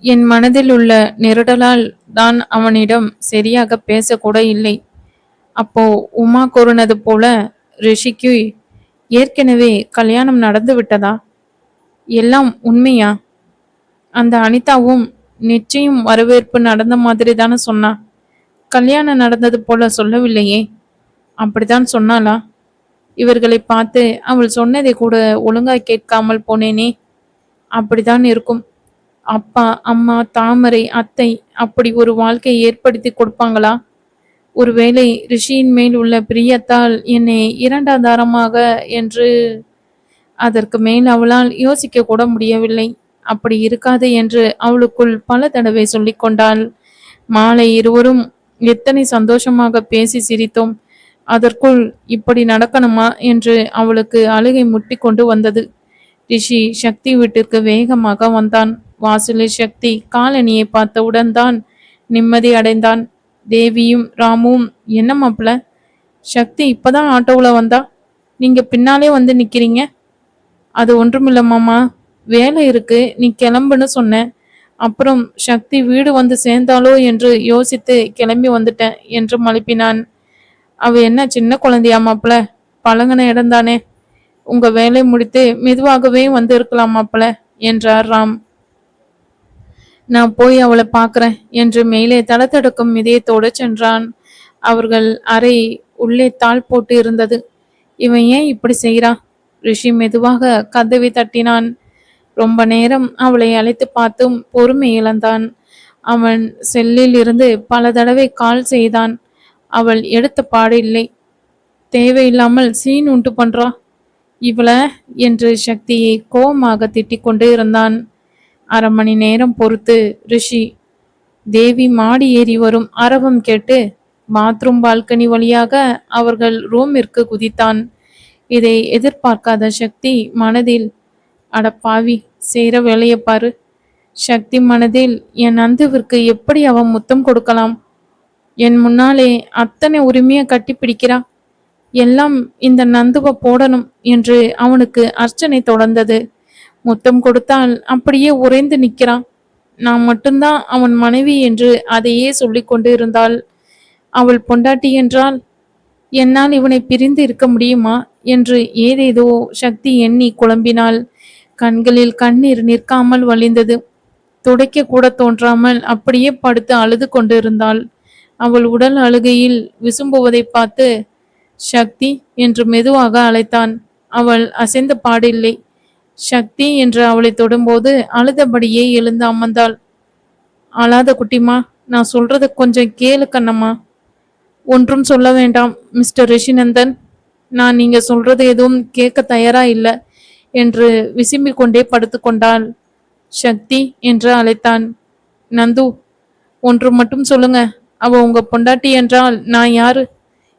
என் மனதில் உள்ள நெருடலால் தான் அவனிடம் சரியாக பேசக்கூட இல்லை. அப்போ உமா கூறினது போல ரிஷிக்கு ஏற்கனவே கல்யாணம் நடந்து விட்டதா? எல்லாம் உண்மையா? அந்த அனிதாவும் நிச்சயம் வரவேற்பு நடந்த மாதிரி தானே சொன்னா. கல்யாணம் நடந்தது போல சொல்லவில்லையே. அப்படித்தான் சொன்னாளா? இவர்களை பார்த்து அவள் சொன்னதை கூட ஒழுங்காய் கேட்காமல் போனேனே. அப்படித்தான் இருக்கும். அப்பா, அம்மா, தாமரை, அத்தை அப்படி ஒரு வாழ்க்கை ஏற்படுத்தி கொடுப்பாங்களா? ஒருவேளை ரிஷியின் மேல் உள்ள பிரியத்தால் என்னை இரண்டாதாரமாக என்று அதற்கு மேல் அவளால் யோசிக்க கூட முடியவில்லை. அப்படி இருக்காது என்று அவளுக்குள் பல தடவை சொல்லிக்கொண்டாள். மாலை இருவரும் எத்தனை சந்தோஷமாக பேசி சிரித்தோம். அதற்குள் இப்படி நடக்கணுமா என்று அவளுக்கு அழுகை முட்டி கொண்டு வந்தது. ரிஷி சக்தி வீட்டிற்கு வேகமாக வந்தான். வாசலில் சக்தி காலனியை பார்த்தவுடன் தான் நிம்மதி அடைந்தான். தேவியும் ராமும், என்ன மாப்பிள, சக்தி இப்பதான் ஆட்டோவில் வந்தா, நீங்க பின்னாலே வந்து நிக்கிறீங்க? அது ஒன்றுமில்ல மாமா, வேலை இருக்கு, நீ கிளம்புன்னு சொன்னேன். அப்புறம் சக்தி வீடு வந்து சேர்ந்தாலோ என்று யோசித்து கிளம்பி வந்துட்டேன் என்று மழுப்பினான். அவ என்ன சின்ன குழந்தையா மாப்பிள? பழங்கின இடம்தானே, உங்க வேலை முடித்து மெதுவாகவே வந்து இருக்கலாம் மாப்பிள என்றார் ராம். நான் போய் அவளை பார்க்கறேன் என்று மேலே தடதடுக்கும் இதயத்தோடு சென்றான். அவர்கள் அறை உள்ளே தாள் போட்டு இருந்தது. இவன் ஏன் இப்படி செய்கிறான்? ரிஷி மெதுவாக கதவை தட்டினான். ரொம்ப நேரம் அவளை அழைத்து பார்த்தும் பொறுமை இழந்தான். அவன் செல்லில் இருந்து பல தடவை கால் செய்தான். அவள் எடுத்த பாடு இல்லை. தேவையில்லாமல் சீன் உண்டு பண்றா இவள என்று சக்தியை கோபமாக திட்டிக் கொண்டு இருந்தான். அரை மணி நேரம் பொறுத்து ரிஷி தேவி மாடி ஏறி வரும் அரவம் கேட்டு பாத்ரூம் பால்கனி வழியாக அவர்கள் ரூமிற்கு குதித்தான். இதை எதிர்பார்க்காத சக்தி மனதில், அடப்பாவி, செய்கிற வேலையை பாரு. சக்தி மனதில், என் நந்துவிற்கு எப்படி அவன் முத்தம் கொடுக்கலாம்? என் முன்னாலே அத்தனை உரிமையை கட்டி பிடிக்கிறா. எல்லாம் இந்த நந்துவை போடணும் என்று அவனுக்கு அர்ச்சனை தொடர்ந்தது. முத்தம் கொடுத்தால் அப்படியே உறைந்து நிற்கிறான். நான் மட்டும்தான் அவன் மனைவி என்று அதையே சொல்லிக் கொண்டு இருந்தாள். அவள் பொண்டாட்டி என்றால் என்னால் இவனை பிரிந்து இருக்க முடியுமா என்று ஏதேதோ சக்தி எண்ணி குழம்பினாள். கண்களில் கண்ணீர் நிற்காமல் வழிந்தது. துடைக்க கூட தோன்றாமல் அப்படியே படுத்து அழுது கொண்டு இருந்தாள். அவள் உடல் அழுகையில் விசும்புவதை பார்த்து சக்தி என்று மெதுவாக அழைத்தான். அவள் அசைந்த பாடில்லை. சக்தி என்று அவளை தொடும்போது அழுதபடியே எழுந்து அமர்ந்தாள். அழாத குட்டிமா, நான் சொல்றத கொஞ்சம் கேளு கண்ணம்மா. ஒன்றும் சொல்ல வேண்டாம் மிஸ்டர் ரிஷிநந்தன், நான் நீங்க சொல்றது எதுவும் கேட்க தயாரா இல்லை என்று விசும்பிக் கொண்டே படுத்து கொண்டாள். சக்தி என்று அழைத்தான். நந்து, ஒன்று மட்டும் சொல்லுங்க, அவ உங்க பொண்டாட்டி என்றால் நான் யாரு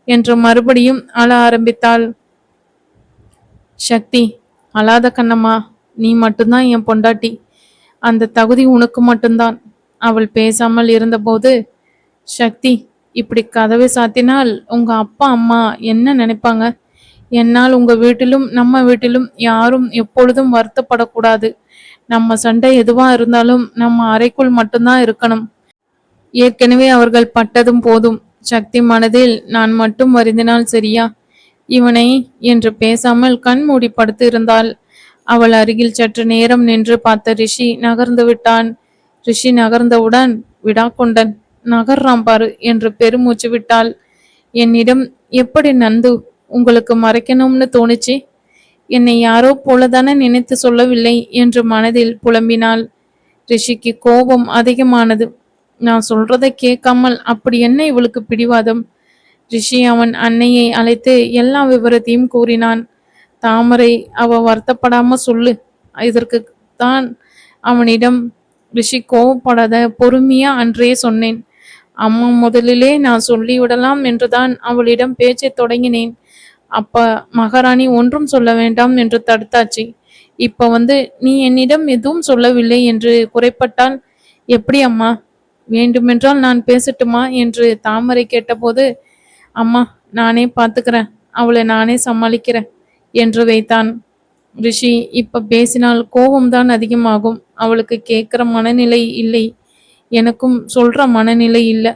என்று மறுபடியும் அழ ஆரம்பித்தாள். சக்தி, அழாத கண்ணம்மா, நீ மட்டும்தான் என் பொண்டாட்டி. அந்த தகுதி உனக்கு மட்டும்தான். அவள் பேசாமல் இருந்தபோது, சக்தி, இப்படி கதவை சாத்தினால் உங்க அப்பா அம்மா என்ன நினைப்பாங்க? என்னால் உங்க வீட்டிலும் நம்ம வீட்டிலும் யாரும் எப்பொழுதும் வருத்தப்படக்கூடாது. நம்ம சண்டை எதுவா இருந்தாலும் நம்ம அறைக்குள் மட்டும்தான் இருக்கணும். ஏற்கனவே அவர்கள் பட்டதும் போதும். சக்தி மனதில், நான் மட்டும் வருந்தினால் சரியா? இவனை என்று பேசாமல் கண் மூடி படுத்து இருந்தாள். அவள் அருகில் சற்று நேரம் நின்று பார்த்த ரிஷி நகர்ந்து விட்டான். ரிஷி நகர்ந்தவுடன், விடாக்கொண்டன் நகர்றாம் பாரு என்று பெருமூச்சு விட்டாள். என்னிடம் எப்படி நந்து உங்களுக்கு மறைக்கணும்னு தோணுச்சு? என்னை யாரோ போலதானே நினைத்து சொல்லவில்லை என்று மனதில் புலம்பினாள். ரிஷிக்கு கோபம் அதிகமானது. நான் சொல்றதை கேட்காமல் அப்படி என்ன இவளுக்கு பிடிவாதம்? ரிஷி அவன் அன்னையை அழைத்து எல்லா விவரத்தையும் கூறினான். தாமரை, அவ வருத்தப்படாம சொல்லு. இதற்கு தான் அவனிடம் ரிஷி கோவப்படாத பொறுமையா அன்றே சொன்னேன். அம்மா முதலிலே நான் சொல்லிவிடலாம் என்றுதான் அவளிடம் பேச்சை தொடங்கினேன். அப்ப மகாராணி ஒன்றும் சொல்ல வேண்டாம் என்று தடுத்தாச்சு. இப்ப வந்து நீ என்னிடம் எதுவும் சொல்லவில்லை என்று குறைப்பட்டால் எப்படி அம்மா? வேண்டுமென்றால் நான் பேசட்டுமா என்று தாமரை கேட்டபோது, அம்மா, நானே பார்த்துக்கிறேன், அவளை நானே சமாளிக்கிறேன் என்று வைத்தான். ரிஷி இப்ப பேசினால் கோபம்தான் அதிகமாகும். அவளுக்கு கேட்கிற மனநிலை இல்லை. எனக்கும் சொல்ற மனநிலை இல்ல.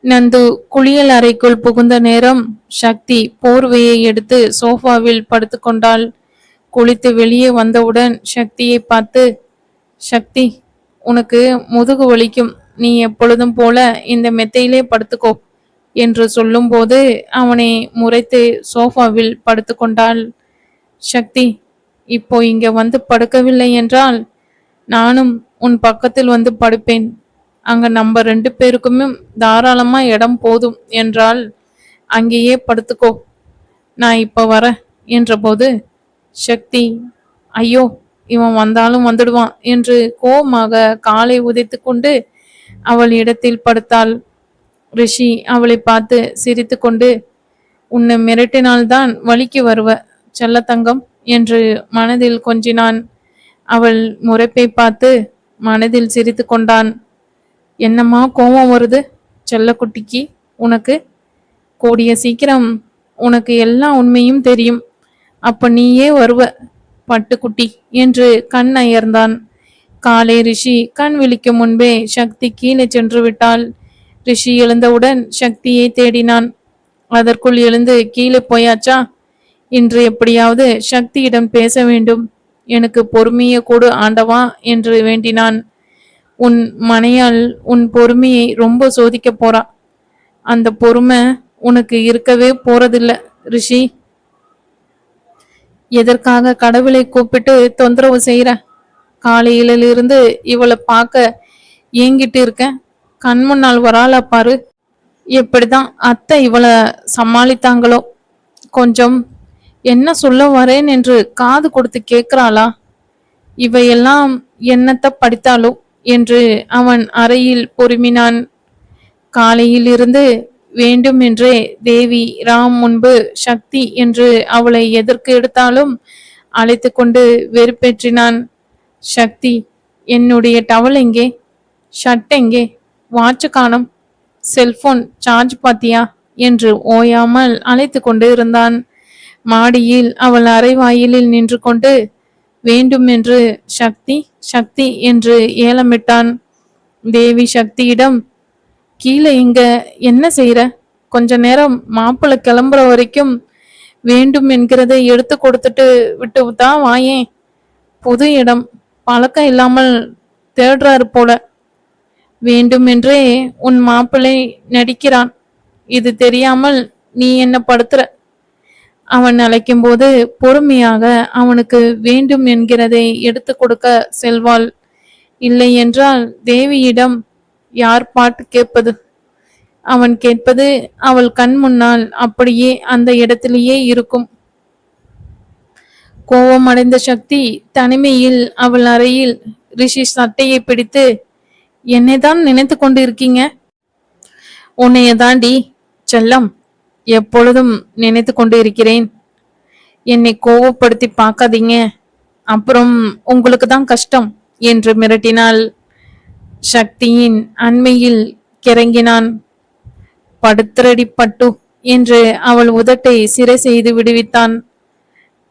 நந்து குளியல் அறைக்குள் புகுந்த நேரம் சக்தி போர்வையை எடுத்து சோஃபாவில் படுத்துக்கொண்டாள். குளித்து வெளியே வந்தவுடன் சக்தியை பார்த்து, சக்தி, உனக்கு முதுகு வலிக்கும், நீ எப்பொழுதும் போல இந்த மெத்தையிலே படுத்துக்கோ என்று சொல்லும்போது அவனை முறைத்து சோஃபாவில் படுத்துக்கொண்டாள். சக்தி, இப்போ இங்க வந்து படுக்கவில்லை என்றால் நானும் உன் பக்கத்தில் வந்து படுப்பேன். அங்க நம்ம 2 பேருக்குமே தாராளமா இடம் போதும் என்றால் அங்கேயே படுத்துக்கோ, நான் இப்ப வரேன் என்றபோது சக்தி, ஐயோ, இவன் வந்தாலும் வந்துடுவான் என்று கோபமாக காலை உதைத்து கொண்டு அவள் இடத்தில் படுத்தாள். ரிஷி அவளை பார்த்து சிரித்து கொண்டு, உன்னை மிரட்டினால்தான் வலிக்கு வருவ செல்லத்தங்கம் என்று மனதில் கொஞ்சினான். அவள் முறைப்பை பார்த்து மனதில் சிரித்து கொண்டான். என்னம்மா கோபம் வருது செல்லக்குட்டிக்கு உனக்கு? கூடிய சீக்கிரம் உனக்கு எல்லா உண்மையும் தெரியும். அப்ப நீயே வருவ பட்டுக்குட்டி என்று கண் அயர்ந்தான். காலை ரிஷி கண் விழிக்கும் முன்பே சக்தி கீழே சென்று விட்டாள். ரிஷி எழுந்தவுடன் சக்தியை தேடினான். அதற்குள் எழுந்து கீழே போயாச்சா? இன்று எப்படியாவது சக்தியிடம் பேச வேண்டும். எனக்கு பொறுமையை கொடு ஆண்டவா என்று வேண்டினான். உன் மனையால் உன் பொறுமையை ரொம்ப சோதிக்க போறா. அந்த பொறுமை உனக்கு இருக்கவே போறதில்ல ரிஷி. எதற்காக கடவுளை கூப்பிட்டு தொந்தரவு செய்யற? காலையிலிருந்து இவளை பார்க்க ஏங்கிட்டு இருக்கேன். கண் முன்னால் வராளா பாரு. எப்படிதான் அத்தை இவளை சமாளித்தாங்களோ. கொஞ்சம் என்ன சொல்ல வரேன் என்று காது கொடுத்து கேட்கிறாளா? இவையெல்லாம் என்னத்த படித்தாளோ என்று அவன் அறையில் பொறுமினான். காலையில் இருந்து வேண்டுமென்றே தேவி ராம் முன்பு சக்தி என்று அவளை எதற்கு எடுத்தாலும் அழைத்து கொண்டு வெறுப்பேற்றினான். சக்தி, என்னுடைய டவல் எங்கே? ஷர்ட் எங்கே? வாட்சு காணோம். செல்போன் சார்ஜ் பாத்தியா என்று ஓயாமல் அழைத்து கொண்டு இருந்தான். மாடியில் அவள் அறைவாயிலில் நின்று கொண்டு வேண்டுமென்று சக்தி சக்தி என்று ஏலமிட்டான். தேவி சக்தியிடம், கீழே இங்க என்ன செய்யற? கொஞ்ச நேரம் மாப்பிள்ளை கிளம்புற வரைக்கும் வேண்டும் என்கிறதை எடுத்து கொடுத்துட்டு விட்டு தான் வாயேன். புது இடம், பழக்கம் இல்லாமல் தேடுறாரு போல. வேண்டுமென்றே உன் மாப்பிள்ளை நடிக்கிறான். இது தெரியாமல் நீ என்ன படுத்துற? அவன் அழைக்கும் போது பொறுமையாக அவனுக்கு வேண்டும் என்கிறதை எடுத்து கொடுக்க செல்வாள். இல்லை என்றால் தேவியிடம் யார் பாட்டு கேட்பது? அவன் கேட்பது அவள் கண் முன்னால் அப்படியே அந்த இடத்திலேயே இருக்கும். கோபம் அடைந்த சக்தி தனிமையில் அவள் அறையில் ரிஷி சட்டையை பிடித்து, என்னைதான் நினைத்து கொண்டு இருக்கீங்க? உன்னைய தாண்டி செல்லம், எப்பொழுதும் நினைத்து கொண்டு இருக்கிறேன். என்னை கோபப்படுத்தி பார்க்காதீங்க, அப்புறம் உங்களுக்கு தான் கஷ்டம் என்று மிரட்டினாள். சக்தியின் அண்மையில் கிறங்கினான். படுத்திரடி பட்டு என்று அவள் உதட்டை சிறை செய்து விடுவித்தான்.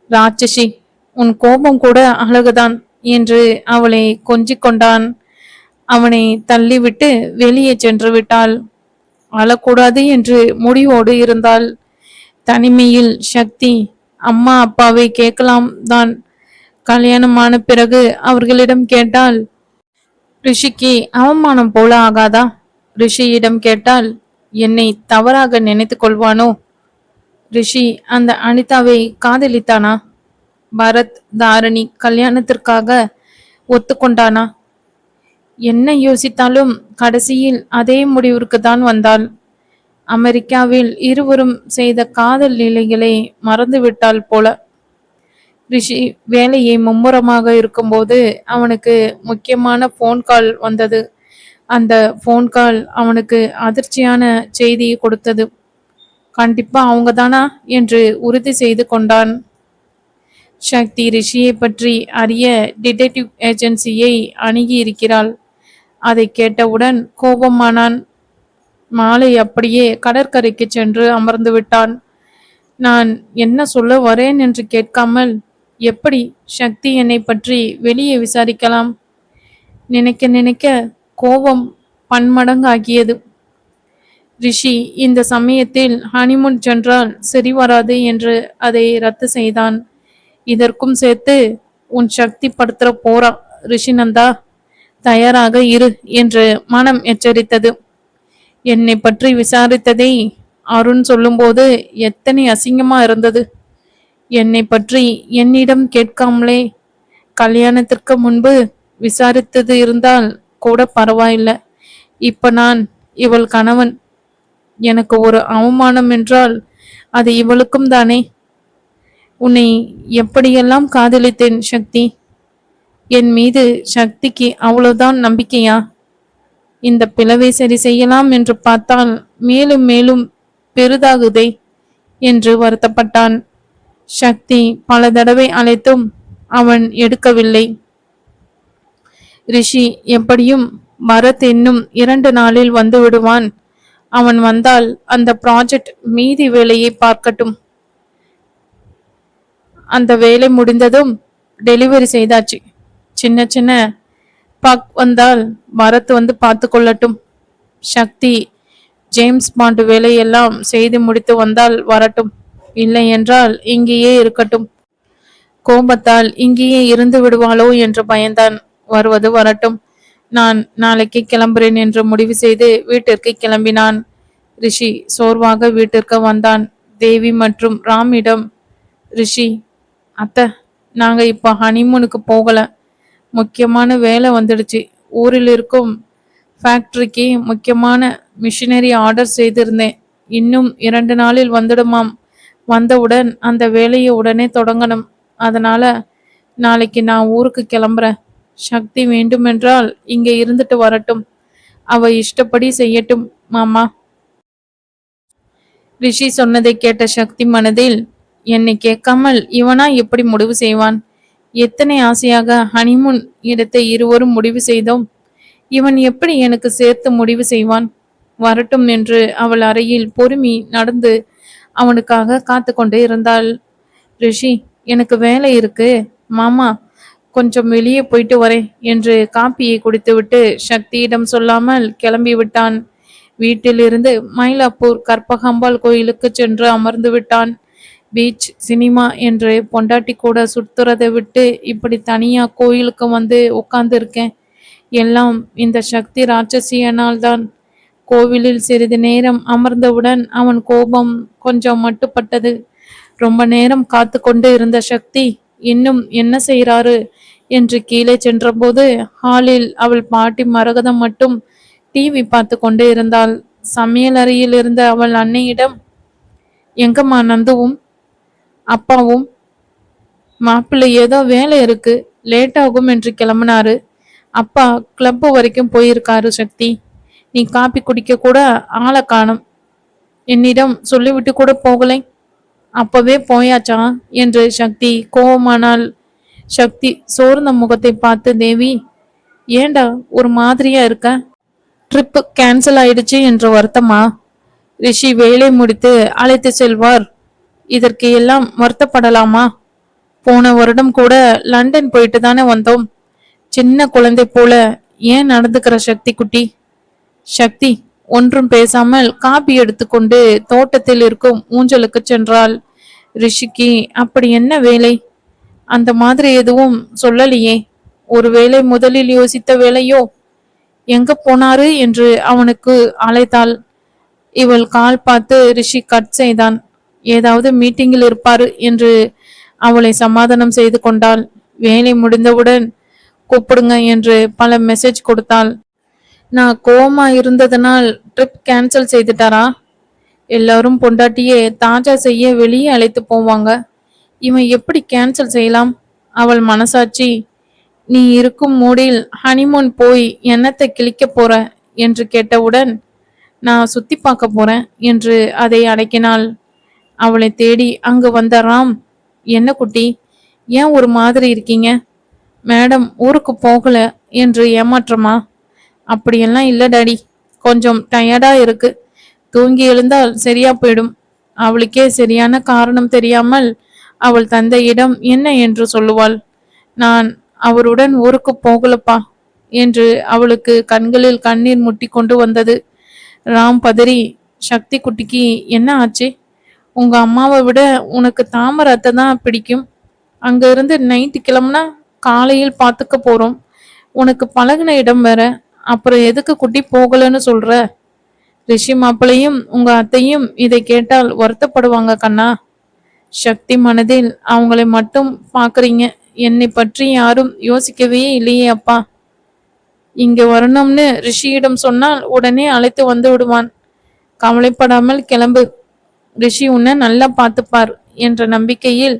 ராட்சசி, உன் கோபம் கூட அழகுதான் என்று அவளை கொஞ்சிக் கொண்டான். அவனை தள்ளிவிட்டு வெளியே சென்று விட்டாள். அழக்கூடாது என்று முடிவோடு இருந்தாள். தனிமையில் சக்தி அம்மா அப்பாவை கேட்கலாம் தான். கல்யாணமான பிறகு அவர்களிடம் கேட்டால் ரிஷிக்கு அவமானம் போல ஆகாதா? ரிஷியிடம் கேட்டால் என்னை தவறாக நினைத்து கொள்வானோ? ரிஷி அந்த அனிதாவை காதலித்தானா? பரத் தாரணி கல்யாணத்திற்காக ஒத்துக்கொண்டானா? என்ன யோசித்தாலும் கடைசியில் அதே முடிவிற்கு தான் வந்தாள். அமெரிக்காவில் இருவரும் செய்த காதல் நிலைகளை மறந்துவிட்டாள் போல. ரிஷி வேலையை மும்முரமாக இருக்கும்போது அவனுக்கு முக்கியமான போன் கால் வந்தது. அந்த போன் கால் அவனுக்கு அதிர்ச்சியான செய்தியை கொடுத்தது. கண்டிப்பா அவங்க தானா என்று உறுதி செய்து கொண்டான். சக்தி ரிஷியை பற்றி அறிய டிடெக்டிவ் ஏஜென்சியை அணுகி இருக்கிறாள். அதை கேட்டவுடன் கோபமானான். மாலை அப்படியே கடற்கரைக்கு சென்று அமர்ந்து விட்டான். நான் என்ன சொல்ல வரேன் என்று கேட்காமல் எப்படி சக்தி என்னை பற்றி வெளியே விசாரிக்கலாம்? நினைக்க நினைக்க கோபம் பன்மடங்காகியது. ரிஷி இந்த சமயத்தில் ஹனிமூன் சென்றால் சரி வராது என்று அதை ரத்து செய்தான். இதற்கும் சேர்த்து உன் சக்தி படுத்துற போறா ரிஷிநந்தா, தயாராக இரு என்று மனம் எச்சரித்தது. என்னை பற்றி விசாரித்ததை அருண் சொல்லும்போது எத்தனை அசிங்கமா இருந்தது. என்னை பற்றி என்னிடம் கேட்காமலே கல்யாணத்திற்கு முன்பு விசாரித்தது இருந்தால் கூட பரவாயில்லை. இப்ப நான் இவள் கணவன். எனக்கு ஒரு அவமானம் என்றால் அது இவளுக்கும் தானே. உன்னை எப்படியெல்லாம் காதலித்தேன் சக்தி. என் மீது சக்திக்கு அவ்வளவுதான் நம்பிக்கையா? இந்த பிளவை சரி செய்யலாம் என்று பார்த்தால் மேலும் மேலும் பெரிதாகுதே என்று வருத்தப்பட்டான். சக்தி பல தடவை அழைத்தும் அவன் எடுக்கவில்லை. ரிஷி எப்படியும் பரத் இன்னும் 2 நாளில் வந்து விடுவான். அவன் வந்தால் அந்த ப்ராஜெக்ட் மீதி வேலையை பார்க்கட்டும். அந்த வேலை முடிந்ததும் டெலிவரி செய்தாச்சு. சின்ன சின்ன பக் வந்தால் பரத் வந்து பார்த்து கொள்ளட்டும். சக்தி ஜேம்ஸ் பாண்ட் வேலையெல்லாம் செய்து முடித்து வந்தால் வரட்டும். இல்லை என்றால் இங்கேயே இருக்கட்டும். கோபத்தால் இங்கேயே இருந்து விடுவாளோ என்று பயந்தான். வருவது வரட்டும், நான் நாளைக்கு கிளம்புறேன் என்று முடிவு செய்து வீட்டிற்கு கிளம்பினான். ரிஷி சோர்வாக வீட்டிற்கு வந்தான். தேவி மற்றும் ராமிடம், ரிஷி அத்தை, நாங்க இப்போ ஹனிமூனுக்கு போகல, முக்கியமான வேலை வந்துடுச்சு. ஊரில் இருக்கும் ஃபேக்டரிக்கு முக்கியமான மிஷினரி ஆர்டர் செய்திருந்தேன். இன்னும் 2 நாளில் வந்துடுமாம். வந்தவுடன் அந்த வேலையை உடனே தொடங்கணும். அதனால நாளைக்கு நான் ஊருக்கு கிளம்புறேன். சக்தி வேண்டுமென்றால் இங்கே இருந்துட்டு வரட்டும். அவ இஷ்டப்படி செய்யட்டும் மாமா. ரிஷி சொன்னதை கேட்ட சக்தி மனதில், என்னை கேட்காமல் இவனா எப்படி முடிவு செய்வான்? எத்தனை ஆசையாக ஹனிமூன் இடத்தை இருவரும் முடிவு செய்தோம். இவன் எப்படி எனக்கு சேர்த்து முடிவு செய்வான்? வரட்டும் என்று அவள் அறையில் பொறுமி நடந்து அவனுக்காக காத்து கொண்டு இருந்தாள். ரிஷி, எனக்கு வேலை இருக்கு மாமா, கொஞ்சம் வெளியே போயிட்டு வரேன் என்று காப்பியை குடித்துவிட்டு சக்தியிடம் சொல்லாமல் கிளம்பி விட்டான். வீட்டிலிருந்து மயிலாப்பூர் கற்பகாம்பாள் கோயிலுக்கு சென்று அமர்ந்து விட்டான். பீச், சினிமா என்று பொண்டாட்டி கூட சுத்துறதை விட்டு இப்படி தனியா கோயிலுக்கு வந்து உட்கார்ந்து இருக்கேன். எல்லாம் இந்த சக்தி ராட்சசியனால் தான். கோவிலில் சிறிது நேரம் அமர்ந்தவுடன் அவன் கோபம் கொஞ்சம் மட்டுப்பட்டது. ரொம்ப நேரம் காத்து கொண்டு இருந்த சக்தி இன்னும் என்ன செய்கிறாரு என்று கீழே சென்றபோது ஹாலில் அவள் பாட்டி மரகதம் மட்டும் டிவி பார்த்து கொண்டு இருந்தாள். சமையல் அறையில் இருந்த அவள் அன்னையிடம், எங்கம்மா நந்துவும் அப்பாவும்? மாப்பிள்ளை ஏதோ வேலை இருக்கு, லேட் ஆகும் என்று கிளம்பினாரு. அப்பா கிளப்பு வரைக்கும் போயிருக்காரு சக்தி. நீ காப்பி குடிக்க கூட ஆளை காணும். என்னிடம் சொல்லிவிட்டு கூட போகலை. அப்பவே போயாச்சா என்று சக்தி கோபமானாள். சக்தி சோர்ந்த முகத்தை பார்த்து, தேவி ஏண்டா ஒரு மாதிரியா இருக்க? ட்ரிப்பு கேன்சல் ஆயிடுச்சு என்று வருத்தமா? ரிஷி வேலை முடித்து அழைத்து செல்வார். இதற்கு எல்லாம் வருத்தப்படலாமா? போன வருடம் கூட லண்டன் போயிட்டு தானே வந்தோம். சின்ன குழந்தை போல ஏன் நடந்துக்கிற சக்தி குட்டி? சக்தி ஒன்றும் பேசாமல் காப்பி எடுத்துக்கொண்டு தோட்டத்தில் இருக்கும் ஊஞ்சலுக்கு சென்றாள். ரிஷிக்கு அப்படி என்ன வேலை? அந்த மாதிரி எதுவும் சொல்லலையே. ஒருவேளை முதலில் யோசித்த வேலையோ? எங்க போனாரு என்று அவனுக்கு அழைத்தாள். இவள் கால் பார்த்து ரிஷி கட் செய்தான். ஏதாவது மீட்டிங்கில் இருப்பாரு என்று அவளை சமாதானம் செய்து கொண்டாள். வேலை முடிந்தவுடன் கூப்பிடுங்க என்று பல மெசேஜ் கொடுத்தாள். நான் கோவமா இருந்ததனால் ட்ரிப் கேன்சல் செய்துட்டாரா? எல்லாரும் பொண்டாட்டியே தாஜா செய்ய வெளியே அழைத்து போவாங்க. இவன் எப்படி கேன்சல் செய்யலாம்? அவள் மனசாட்சி, நீ இருக்கும் மூடில் ஹனிமூன் போய் என்னத்தை கிழிக்க போற என்று கேட்டவுடன், நான் சுத்தி பார்க்க போறேன் என்று அதை அடக்கினாள். அவளை தேடி அங்கு வந்த ராம், என்ன குட்டி, ஏன் ஒரு மாதிரி இருக்கீங்க? மேடம் ஊருக்கு போகல என்று ஏமாற்றமா? அப்படியெல்லாம் இல்லை டாடி, கொஞ்சம் டயர்டா இருக்கு, தூங்கி எழுந்தால் சரியா போயிடும். அவளுக்கே சரியான காரணம் தெரியாமல் அவள் தந்தையிடம் என்ன என்று சொல்லுவாள்? நான் அவருடன் ஊருக்கு போகலப்பா என்று அவளுக்கு கண்களில் கண்ணீர் முட்டி கொண்டு வந்தது. ராம் பதறி, சக்தி குட்டிக்கு என்ன ஆச்சு? உங்க அம்மாவை விட உனக்கு தாமரை அத்தை தான் பிடிக்கும். அங்க இருந்து நைட்டு கிளம்புனா காலையில் பார்த்துக்க போறோம். உனக்கு பழகின இடம் வேற. அப்புறம் எதுக்கு குட்டி போகலன்னு சொல்ற? ரிஷி மாப்பிளையும் உங்க அத்தையும் இதை கேட்டால் வருத்தப்படுவாங்க கண்ணா. சக்தி மனதில் அவங்களை மட்டும் பாக்குறீங்க, என்னை பற்றி யாரும் யோசிக்கவே இல்லையே அப்பா. இங்க வரணும்னு ரிஷியிடம் சொன்னால் உடனே அழைத்து வந்து விடுவான். கவலைப்படாமல் கிளம்பு. ரிஷி உன்னை நல்லா பார்த்துப்பார் என்ற நம்பிக்கையில்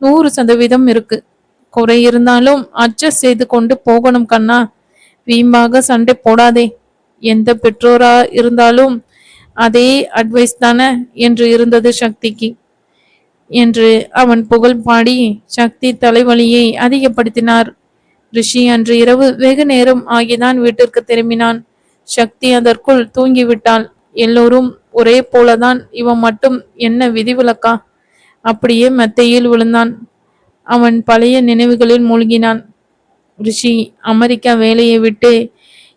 100% இருக்கு. குறை இருந்தாலும் அட்ஜஸ்ட் செய்து கொண்டு போகணும் கண்ணா. வீம்பாக சண்டை போடாதே. எந்த பெற்றோரா இருந்தாலும் அதே அட்வைஸ் தானே என்று இருந்தது சக்திக்கு. என்று அவன் புகழ் பாடி சக்தி தலைவலியை அதிகப்படுத்தினார். ரிஷி அன்று இரவு வெகு நேரம் ஆகிதான் வீட்டிற்கு திரும்பினான். சக்தி அதற்குள் தூங்கிவிட்டாள். எல்லோரும் ஒரே போலதான், இவன் மட்டும் என்ன விதிவிலக்கா? அப்படியே மெத்தையில் விழுந்தான். அவன் பழைய நினைவுகளில் மூழ்கினான். ரிஷி அமெரிக்கா வேலையை விட்டு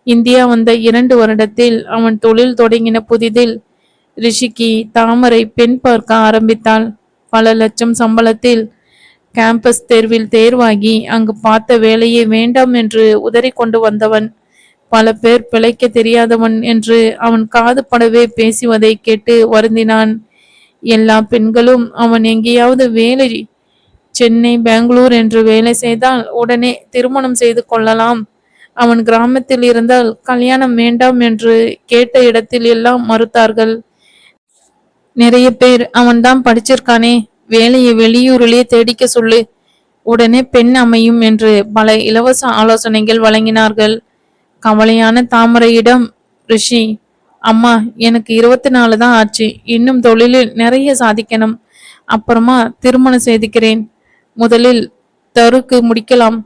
இந்தியா வந்த 2 வருடத்தில் அவன் தொழில் தொடங்கின புதிதில் ரிஷிக்கு தாமரை பெண் பார்க்க ஆரம்பித்தாள். பல லட்சம் சம்பளத்தில் கேம்பஸ் தேர்வில் தேர்வாகி அங்கு பார்த்த வேலையை வேண்டாம் என்று உதறி கொண்டு வந்தவன். பல பேர் பிழைக்க தெரியாதவன் என்று அவன் காது படவே பேசுவதை கேட்டு வருந்தினான். எல்லா பெண்களும் அவன் எங்கேயாவது வேலை, சென்னை, பெங்களூர் என்று வேலை செய்தால் உடனே திருமணம் செய்து கொள்ளலாம். அவன் கிராமத்தில் இருந்தால் கல்யாணம் வேண்டாம் என்று கேட்ட இடத்தில் எல்லாம் மறுத்தார்கள். நிறைய பேர் அவன்தான் படிச்சிருக்கானே, வேலையை வெளியூரிலேயே தேடிக்க சொல்லு, உடனே பெண் அமையும் என்று பல இலவச ஆலோசனைகள் வழங்கினார்கள். கவலையான தாமரையிடம் ரிஷி, அம்மா எனக்கு 24 தான் ஆச்சு, இன்னும் தொழிலில் நிறைய சாதிக்கணும், அப்புறமா திருமணம் செய்துக்கிறேன், முதலில் தருக்கு முடிக்கலாம்.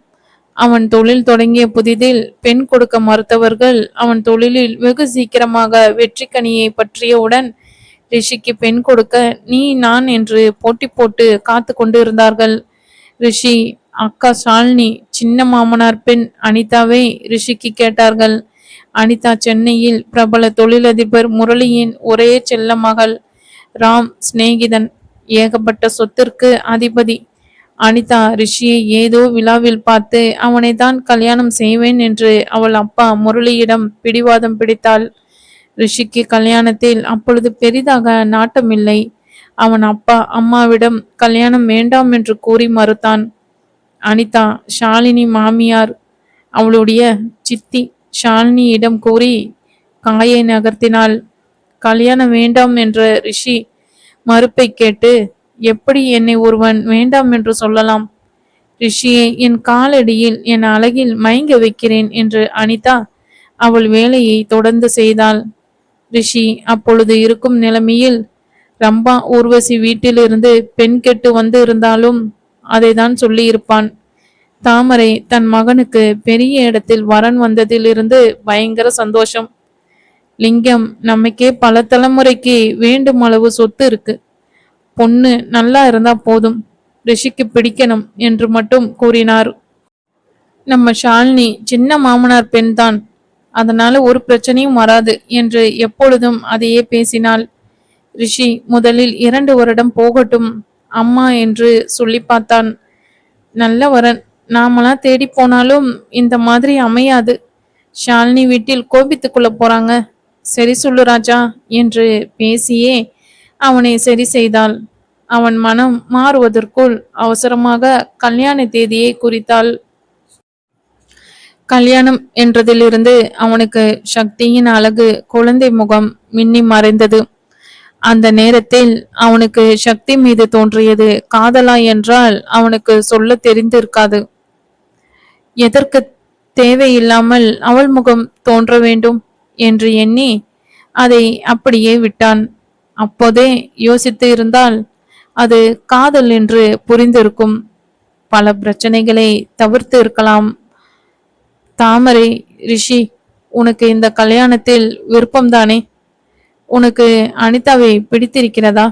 அவன் தொழில் தொடங்கிய புதிதில் பெண் கொடுக்க மறுத்தவர்கள் அவன் தொழிலில் வெகு சீக்கிரமாக வெற்றி கனியை பற்றியவுடன் ரிஷிக்கு பெண் கொடுக்க நீ நான் என்று போட்டி போட்டு காத்து கொண்டு இருந்தார்கள். ரிஷி அக்கா ஷாலினி, சின்ன மாமனார் பெண் அனிதாவை ரிஷிக்கு கேட்டார்கள். அனிதா சென்னையில் பிரபல தொழிலதிபர் முரளியின் ஒரே செல்ல மகள். ராம் சிநேகிதன், ஏகப்பட்ட சொத்திற்கு அதிபதி. அனிதா ரிஷியை ஏதோ விழாவில் பார்த்து அவனை தான் கல்யாணம் செய்வேன் என்று அவள் அப்பா முரளியிடம் பிடிவாதம் பிடித்தாள். ரிஷிக்கு கல்யாணத்தில் அப்பொழுது பெரிதாக நாட்டமில்லை. அவன் அப்பா அம்மாவிடம் கல்யாணம் வேண்டாம் என்று கூறி மறுத்தான். அனிதா ஷாலினி மாமியார் அவளுடைய சித்தி ஷாலினியிடம் கூறி காயை நகர்த்தினாள். கல்யாணம் வேண்டாம் என்ற ரிஷி மறுப்பை கேட்டு, எப்படி என்னை ஒருவன் வேண்டாம் என்று சொல்லலாம்? ரிஷியை என் காலடியில் என் அழகில் மயங்க வைக்கிறேன் என்று அனிதா அவள் வேலையை தொடர்ந்து செய்தாள். ரிஷி அப்பொழுது இருக்கும் நிலைமையில் ரம்பா ஊர்வசி வீட்டிலிருந்து பெண் கெட்டு வந்து இருந்தாலும் அதை தான் சொல்லி இருப்பான். தாமரை தன் மகனுக்கு பெரிய இடத்தில் வரன் வந்ததிலிருந்து பயங்கர சந்தோஷம். லிங்கம், நமக்கே பல தலைமுறைக்கு வேண்டும் அளவு சொத்து இருக்கு, பொண்ணு நல்லா இருந்தா போதும், ரிஷிக்கு பிடிக்கணும் என்று மட்டும் கூறினார். நம்ம ஷாலினி சின்ன மாமனார் பெண் தான், அதனால ஒரு பிரச்சனையும் வராது என்று எப்பொழுதும் அதையே பேசினாள். ரிஷி முதலில் 2 வருடம் போகட்டும் அம்மா என்று சொல்லி பார்த்தான். நல்ல வரன் நாமெல்லாம் தேடி போனாலும் இந்த மாதிரி அமையாது. ஷாலினி வீட்டில் கோபித்துக்குள்ள போறாங்க. சரி சொல்லு ராஜா என்று பேசியே அவனை சரி செய்தாள். அவன் மனம் மாறுவதற்குள் அவசரமாக கல்யாண தேதியை குறித்தாள். கல்யாணம் என்றதிலிருந்து அவனுக்கு சக்தியின் அழகு, குழந்தை முகம் மின்னி மறைந்தது. அந்த நேரத்தில் அவனுக்கு சக்தி மீது தோன்றியது காதலா என்றால் அவனுக்கு சொல்ல தெரிந்திருக்காது. எதற்கு தேவையில்லாமல் அவள் முகம் தோன்ற வேண்டும் என்று எண்ணி அதை அப்படியே விட்டான். அப்போதே யோசித்து இருந்தால் அது காதல் என்று புரிந்திருக்கும். பல பிரச்சனைகளை தவிர்த்து இருக்கலாம். தாமரை, ரிஷி, உனக்கு இந்த கல்யாணத்தில் விருப்பம்தானே? உனக்கு அனிதாவை பிடித்திருக்கிறதா?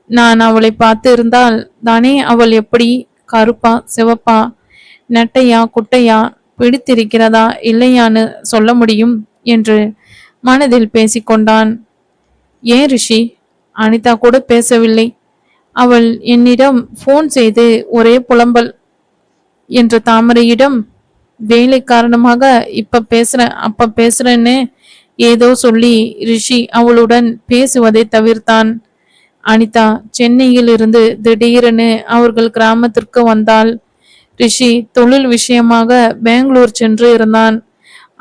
நான் அவளை பார்த்து இருந்தால் தானே அவள் எப்படி கருப்பா சிவப்பா நெட்டையா குட்டையா பிடித்திருக்கிறதா இல்லையான்னு சொல்ல முடியும் என்று மனதில் பேசிக்கொண்டான். ஏன் ரிஷி? அனிதா கூட பேசவில்லை. அவள் என்னிடம் போன் செய்து ஒரே புலம்பல் என்ற தாமரையிடம் வேலை காரணமாக இப்ப பேசுறேன் அப்ப பேசுறேன்னு ஏதோ சொல்லி ரிஷி அவளுடன் பேசுவதை தவிர்த்தான். அனிதா சென்னையில் இருந்து திடீரென அவர்கள் கிராமத்திற்கு வந்தாள். ரிஷி தொழில் விஷயமாக பெங்களூர் சென்று இருந்தான்.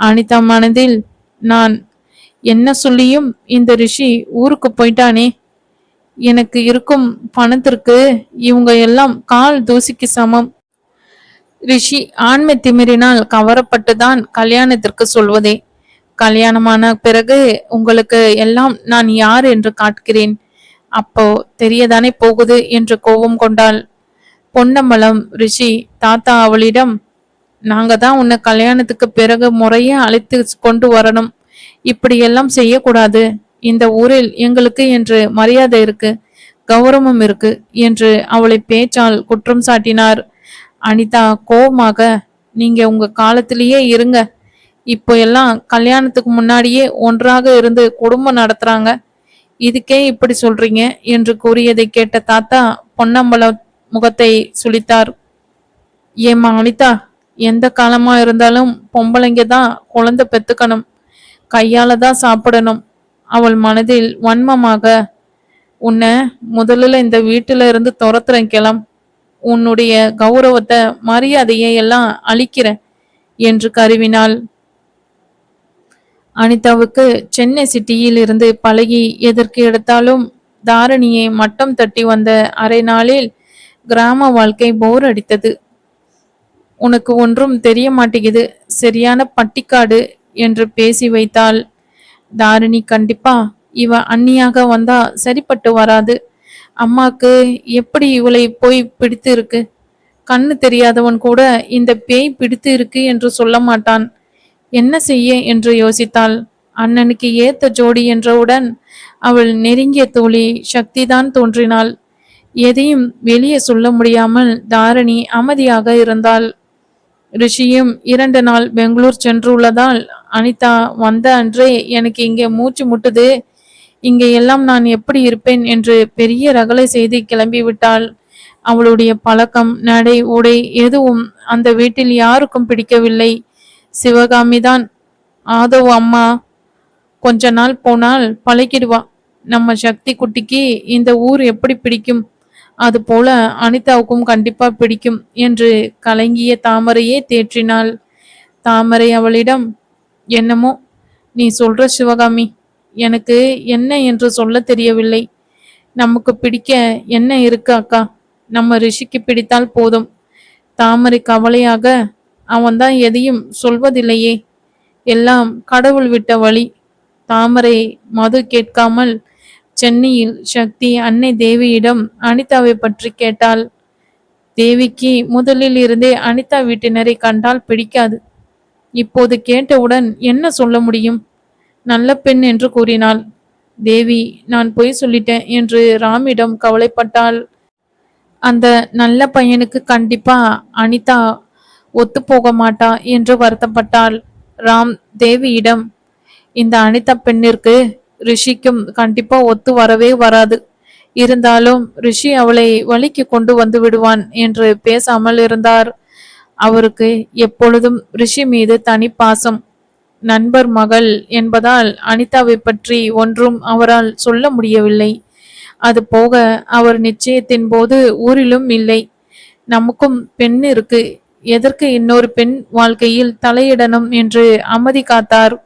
அனிதா மனதில் நான் என்ன சொல்லியும் இந்த ரிஷி ஊருக்கு போயிட்டானே, எனக்கு இருக்கும் பணத்திற்கு இவங்க எல்லாம் கால் தூசிக்கு சமம். ரிஷி ஆண்மை திமிரினால் கவரப்பட்டுதான் கல்யாணத்திற்கு சொல்வதே. கல்யாணமான பிறகு உங்களுக்கு எல்லாம் நான் யார் என்று காட்டுகிறேன், அப்போ தெரியதானே போகுது என்று கோபம் கொண்டாள். பொன்னம்பலம் ரிஷி தாத்தா அவளிடம், நாங்க தான் உன்னை கல்யாணத்துக்கு பிறகு முறையே அழைத்து கொண்டு வரணும், இப்படியெல்லாம் செய்யக்கூடாது, இந்த ஊரில் எங்களுக்கு என்று மரியாதை இருக்கு, கௌரவம் இருக்கு என்று அவளை பேச்சால் குற்றம் சாட்டினார். அனிதா கோபமாக, நீங்க உங்க காலத்திலேயே இருங்க, இப்போ எல்லாம் கல்யாணத்துக்கு முன்னாடியே ஒன்றாக இருந்து குடும்பம் நடத்துறாங்க, இதுக்கே இப்படி சொல்றீங்க என்று கூறியதை கேட்ட தாத்தா பொன்னம்பலம் முகத்தை சுளித்தார். ஏம்மா அனிதா, எந்த காலமா இருந்தாலும் பொம்பளைங்க தான் குழந்தை பெத்துக்கணும், கையால தான் சாப்பிடணும். அவள் மனதில் வன்மமாக, உன்னை முதல்ல இந்த வீட்டுல இருந்து துரத்துறேன் கிளம், உன்னுடைய கௌரவத்தை மரியாதையை எல்லாம் அழிக்கிற என்று கருவினாள். அனிதாவுக்கு சென்னை சிட்டியில் இருந்து பழகி எதற்கு எடுத்தாலும் தாரணியை மட்டம் தட்டி வந்த அரை நாளில் கிராம வாழ்க்கை போர் அடித்தது. உனக்கு ஒன்றும் தெரிய மாட்டேங்குது, சரியான பட்டிக்காடு என்று பேசி வைத்தாள். தாரிணி கண்டிப்பா இவ அண்ணியாக வந்தா சரிப்பட்டு வராது, அம்மாக்கு எப்படி இவளை போய் பிடித்து இருக்கு, கண்ணு தெரியாதவன் கூட இந்த பேய் பிடித்து இருக்கு என்று சொல்ல மாட்டான், என்ன செய்ய என்று யோசித்தாள். அண்ணனுக்கு ஏத்த ஜோடி என்றவுடன் அவள் நெருங்கிய தோழி சக்திதான் தோன்றினாள். எதையும் வெளியே சொல்ல முடியாமல் தாரணி அமைதியாக இருந்தாள். ரிஷியும் 2 நாள் பெங்களூர் சென்றுள்ளதால் அனிதா வந்த அன்றே எனக்கு இங்கே மூச்சு முட்டுது, இங்கே எல்லாம் நான் எப்படி இருப்பேன் என்று பெரிய ரகலை செய்து கிளம்பிவிட்டாள். அவளுடைய பழக்கம் நடை உடை எதுவும் அந்த வீட்டில் யாருக்கும் பிடிக்கவில்லை. சிவகாமிதான், ஆதவ் அம்மா கொஞ்ச நாள் போனால் பழகிடுவா, நம்ம சக்தி குட்டிக்கு இந்த ஊர் எப்படி பிடிக்கும் அது போல அனிதாவுக்கும் கண்டிப்பா பிடிக்கும் என்று கலங்கிய தாமரையே தேற்றினாள். தாமரை அவளிடம், என்னமோ நீ சொல்ற சிவகாமி, எனக்கு என்ன என்று சொல்ல தெரியவில்லை, நமக்கு பிடிக்க என்ன இருக்கு அக்கா, நம்ம ரிஷிக்கு பிடித்தால் போதும். தாமரை கவலையாக, அவன்தான் எதையும் சொல்வதில்லையே, எல்லாம் கடவுள் விட்ட வழி. தாமரை மது கேட்காமல் சென்னையில் சக்தி அன்னை தேவியிடம் அனிதாவை பற்றி கேட்டாள். தேவிக்கு முதலில் இருந்தே அனிதா வீட்டினரை கண்டால் பிடிக்காது. இப்போது கேட்டவுடன் என்ன சொல்ல முடியும், நல்ல பெண் என்று கூறினாள். தேவி, நான் பொய் சொல்லிட்டேன் என்று ராமிடம் கவலைப்பட்டாள். அந்த நல்ல பையனுக்கு கண்டிப்பா அனிதா ஒத்து போக மாட்டா என்று வருத்தப்பட்டாள். ராம் தேவியிடம், இந்த அனிதா பெண்ணிற்கு ரிஷிக்கும் கண்டிப்பா ஒத்து வரவே வராது, இருந்தாலும் ரிஷி அவளை வழிக்கு கொண்டு வந்து விடுவான் என்று பேசாமல் இருந்தார். அவருக்கு எப்பொழுதும் ரிஷி மீது தனி பாசம். நண்பர் மகள் என்பதால் அனிதாவை பற்றி ஒன்றும் அவரால் சொல்ல முடியவில்லை. அது போக அவர் நிச்சயத்தின் போது ஊரிலும் இல்லை. நமக்கும் பெண் இருக்கு, எதற்கு இன்னொரு பெண் வாழ்க்கையில் தலையிடணும் என்று அமைதி காத்தார்.